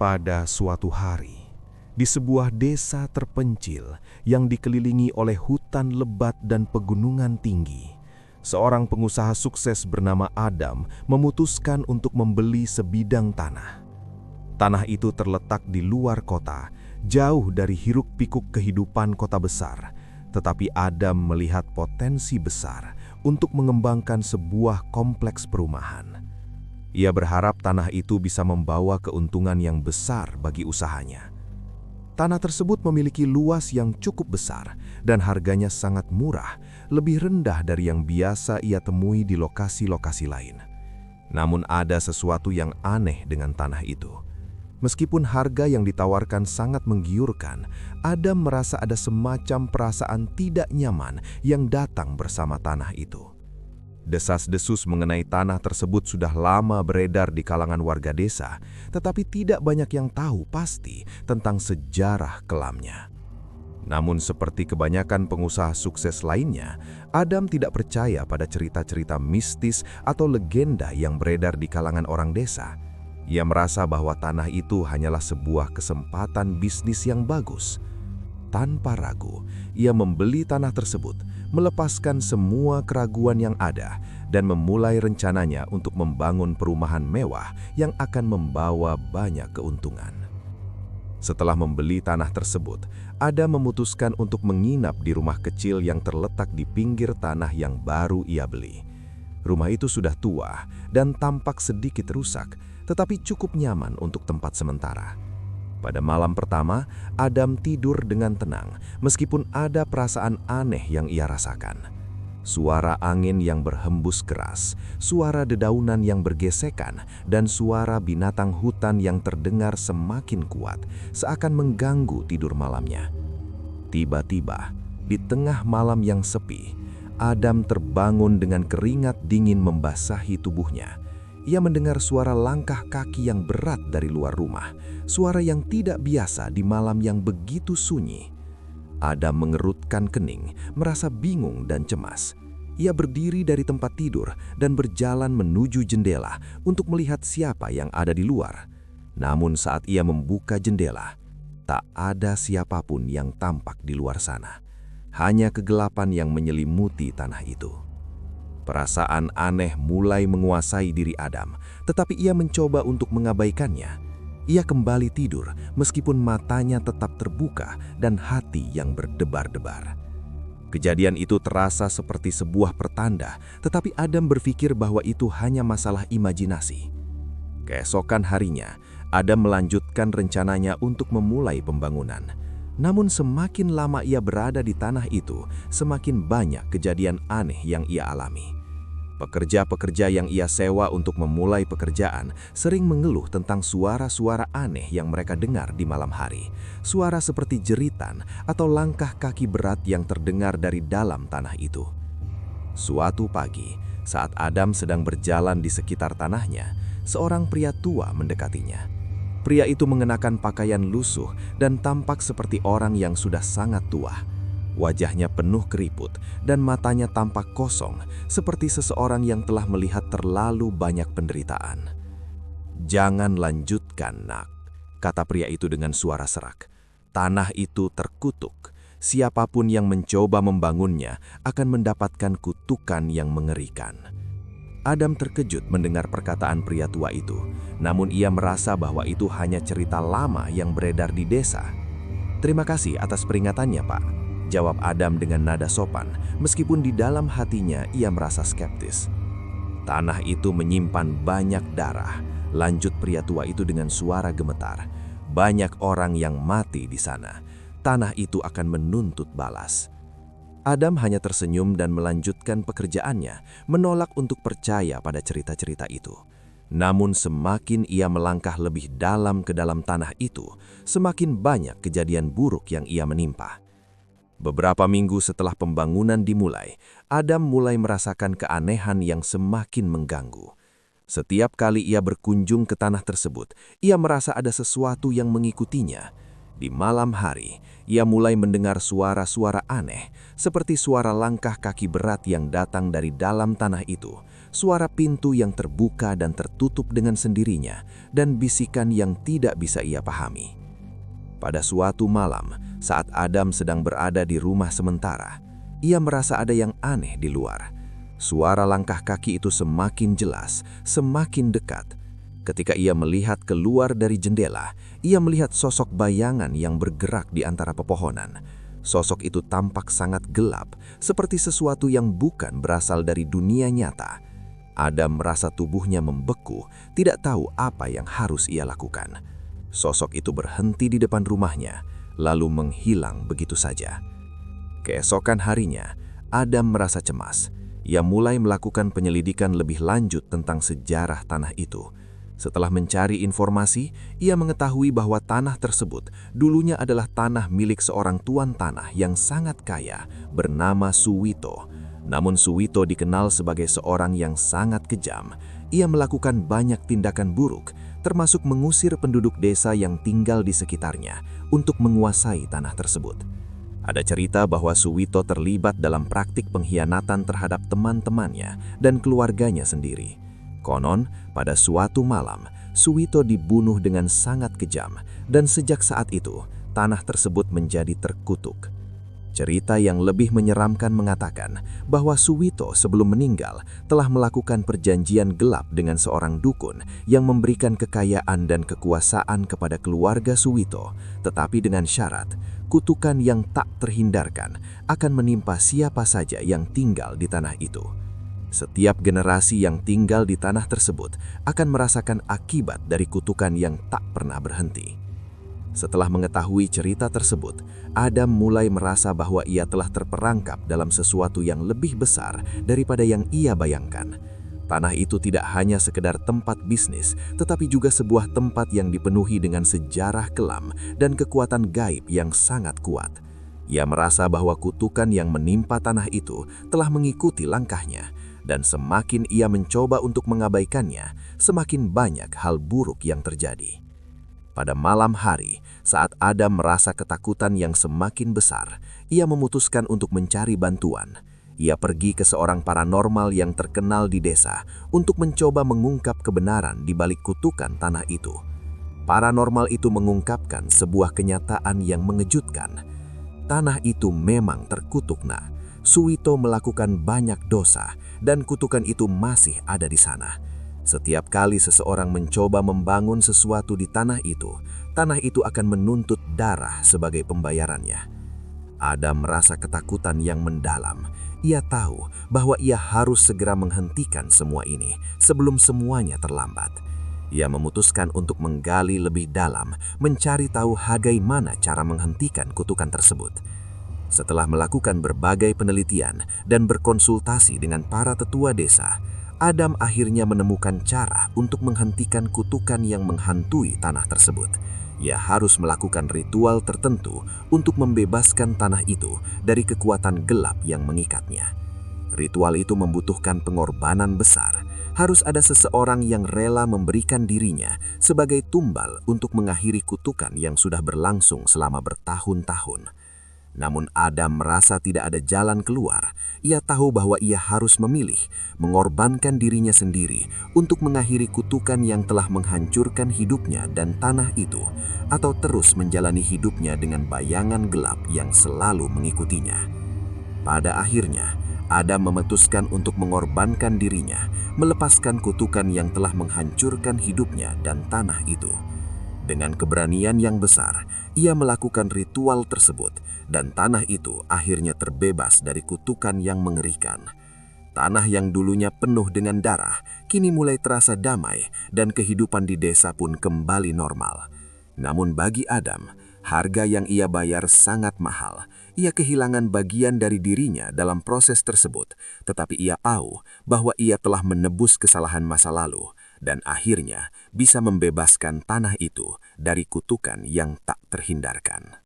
Pada suatu hari, di sebuah desa terpencil yang dikelilingi oleh hutan lebat dan pegunungan tinggi, seorang pengusaha sukses bernama Adam memutuskan untuk membeli sebidang tanah. Tanah itu terletak di luar kota, jauh dari hiruk-pikuk kehidupan kota besar, tetapi Adam melihat potensi besar untuk mengembangkan sebuah kompleks perumahan. Ia berharap tanah itu bisa membawa keuntungan yang besar bagi usahanya. Tanah tersebut memiliki luas yang cukup besar dan harganya sangat murah, lebih rendah dari yang biasa ia temui di lokasi-lokasi lain. Namun ada sesuatu yang aneh dengan tanah itu. Meskipun harga yang ditawarkan sangat menggiurkan, Adam merasa ada semacam perasaan tidak nyaman yang datang bersama tanah itu. Desas-desus mengenai tanah tersebut sudah lama beredar di kalangan warga desa, tetapi tidak banyak yang tahu pasti tentang sejarah kelamnya. Namun seperti kebanyakan pengusaha sukses lainnya, Adam tidak percaya pada cerita-cerita mistis atau legenda yang beredar di kalangan orang desa. Ia merasa bahwa tanah itu hanyalah sebuah kesempatan bisnis yang bagus. Tanpa ragu, ia membeli tanah tersebut, melepaskan semua keraguan yang ada, dan memulai rencananya untuk membangun perumahan mewah yang akan membawa banyak keuntungan. Setelah membeli tanah tersebut, Adam memutuskan untuk menginap di rumah kecil yang terletak di pinggir tanah yang baru ia beli. Rumah itu sudah tua dan tampak sedikit rusak, tetapi cukup nyaman untuk tempat sementara. Pada malam pertama, Adam tidur dengan tenang, meskipun ada perasaan aneh yang ia rasakan. Suara angin yang berhembus keras, suara dedaunan yang bergesekan, dan suara binatang hutan yang terdengar semakin kuat, seakan mengganggu tidur malamnya. Tiba-tiba, di tengah malam yang sepi, Adam terbangun dengan keringat dingin membasahi tubuhnya. Ia mendengar suara langkah kaki yang berat dari luar rumah, suara yang tidak biasa di malam yang begitu sunyi. Adam mengerutkan kening, merasa bingung dan cemas. Ia berdiri dari tempat tidur dan berjalan menuju jendela untuk melihat siapa yang ada di luar. Namun saat ia membuka jendela, tak ada siapapun yang tampak di luar sana. Hanya kegelapan yang menyelimuti tanah itu. Perasaan aneh mulai menguasai diri Adam, tetapi ia mencoba untuk mengabaikannya. Ia kembali tidur meskipun matanya tetap terbuka dan hati yang berdebar-debar. Kejadian itu terasa seperti sebuah pertanda, tetapi Adam berpikir bahwa itu hanya masalah imajinasi. Keesokan harinya, Adam melanjutkan rencananya untuk memulai pembangunan. Namun semakin lama ia berada di tanah itu, semakin banyak kejadian aneh yang ia alami. Pekerja-pekerja yang ia sewa untuk memulai pekerjaan sering mengeluh tentang suara-suara aneh yang mereka dengar di malam hari. Suara seperti jeritan atau langkah kaki berat yang terdengar dari dalam tanah itu. Suatu pagi, saat Adam sedang berjalan di sekitar tanahnya, seorang pria tua mendekatinya. Pria itu mengenakan pakaian lusuh dan tampak seperti orang yang sudah sangat tua. Wajahnya penuh keriput dan matanya tampak kosong, seperti seseorang yang telah melihat terlalu banyak penderitaan. "Jangan lanjutkan, nak," kata pria itu dengan suara serak. "Tanah itu terkutuk. Siapapun yang mencoba membangunnya akan mendapatkan kutukan yang mengerikan." Adam terkejut mendengar perkataan pria tua itu, namun ia merasa bahwa itu hanya cerita lama yang beredar di desa. "Terima kasih atas peringatannya, Pak," jawab Adam dengan nada sopan, meskipun di dalam hatinya ia merasa skeptis. "Tanah itu menyimpan banyak darah," lanjut pria tua itu dengan suara gemetar. "Banyak orang yang mati di sana. Tanah itu akan menuntut balas." Adam hanya tersenyum dan melanjutkan pekerjaannya, menolak untuk percaya pada cerita-cerita itu. Namun semakin ia melangkah lebih dalam ke dalam tanah itu, semakin banyak kejadian buruk yang ia menimpa. Beberapa minggu setelah pembangunan dimulai, Adam mulai merasakan keanehan yang semakin mengganggu. Setiap kali ia berkunjung ke tanah tersebut, ia merasa ada sesuatu yang mengikutinya. Di malam hari, ia mulai mendengar suara-suara aneh, seperti suara langkah kaki berat yang datang dari dalam tanah itu, suara pintu yang terbuka dan tertutup dengan sendirinya, dan bisikan yang tidak bisa ia pahami. Pada suatu malam, saat Adam sedang berada di rumah sementara, ia merasa ada yang aneh di luar. Suara langkah kaki itu semakin jelas, semakin dekat. Ketika ia melihat keluar dari jendela, ia melihat sosok bayangan yang bergerak di antara pepohonan. Sosok itu tampak sangat gelap, seperti sesuatu yang bukan berasal dari dunia nyata. Adam merasa tubuhnya membeku, tidak tahu apa yang harus ia lakukan. Sosok itu berhenti di depan rumahnya, lalu menghilang begitu saja. Keesokan harinya, Adam merasa cemas. Ia mulai melakukan penyelidikan lebih lanjut tentang sejarah tanah itu. Setelah mencari informasi, ia mengetahui bahwa tanah tersebut dulunya adalah tanah milik seorang tuan tanah yang sangat kaya bernama Suwito. Namun Suwito dikenal sebagai seorang yang sangat kejam. Ia melakukan banyak tindakan buruk, termasuk mengusir penduduk desa yang tinggal di sekitarnya untuk menguasai tanah tersebut. Ada cerita bahwa Suwito terlibat dalam praktik pengkhianatan terhadap teman-temannya dan keluarganya sendiri. Konon, pada suatu malam, Suwito dibunuh dengan sangat kejam, dan sejak saat itu, tanah tersebut menjadi terkutuk. Cerita yang lebih menyeramkan mengatakan bahwa Suwito sebelum meninggal telah melakukan perjanjian gelap dengan seorang dukun yang memberikan kekayaan dan kekuasaan kepada keluarga Suwito, tetapi dengan syarat, kutukan yang tak terhindarkan akan menimpa siapa saja yang tinggal di tanah itu. Setiap generasi yang tinggal di tanah tersebut akan merasakan akibat dari kutukan yang tak pernah berhenti. Setelah mengetahui cerita tersebut, Adam mulai merasa bahwa ia telah terperangkap dalam sesuatu yang lebih besar daripada yang ia bayangkan. Tanah itu tidak hanya sekedar tempat bisnis, tetapi juga sebuah tempat yang dipenuhi dengan sejarah kelam dan kekuatan gaib yang sangat kuat. Ia merasa bahwa kutukan yang menimpa tanah itu telah mengikuti langkahnya, dan semakin ia mencoba untuk mengabaikannya, semakin banyak hal buruk yang terjadi. Pada malam hari, saat Adam merasa ketakutan yang semakin besar, ia memutuskan untuk mencari bantuan. Ia pergi ke seorang paranormal yang terkenal di desa untuk mencoba mengungkap kebenaran di balik kutukan tanah itu. Paranormal itu mengungkapkan sebuah kenyataan yang mengejutkan. Tanah itu memang terkutuk, nah. Suwito melakukan banyak dosa, dan kutukan itu masih ada di sana. Setiap kali seseorang mencoba membangun sesuatu di tanah itu akan menuntut darah sebagai pembayarannya. Adam merasa ketakutan yang mendalam. Ia tahu bahwa ia harus segera menghentikan semua ini sebelum semuanya terlambat. Ia memutuskan untuk menggali lebih dalam, mencari tahu bagaimana cara menghentikan kutukan tersebut. Setelah melakukan berbagai penelitian dan berkonsultasi dengan para tetua desa, Adam akhirnya menemukan cara untuk menghentikan kutukan yang menghantui tanah tersebut. Ia harus melakukan ritual tertentu untuk membebaskan tanah itu dari kekuatan gelap yang mengikatnya. Ritual itu membutuhkan pengorbanan besar. Harus ada seseorang yang rela memberikan dirinya sebagai tumbal untuk mengakhiri kutukan yang sudah berlangsung selama bertahun-tahun. Namun Adam merasa tidak ada jalan keluar. Ia tahu bahwa ia harus memilih, mengorbankan dirinya sendiri untuk mengakhiri kutukan yang telah menghancurkan hidupnya dan tanah itu, atau terus menjalani hidupnya dengan bayangan gelap yang selalu mengikutinya. Pada akhirnya, Adam memutuskan untuk mengorbankan dirinya, melepaskan kutukan yang telah menghancurkan hidupnya dan tanah itu. Dengan keberanian yang besar, ia melakukan ritual tersebut, dan tanah itu akhirnya terbebas dari kutukan yang mengerikan. Tanah yang dulunya penuh dengan darah, kini mulai terasa damai, dan kehidupan di desa pun kembali normal. Namun bagi Adam, harga yang ia bayar sangat mahal. Ia kehilangan bagian dari dirinya dalam proses tersebut, tetapi ia tahu bahwa ia telah menebus kesalahan masa lalu, dan akhirnya bisa membebaskan tanah itu dari kutukan yang tak terhindarkan.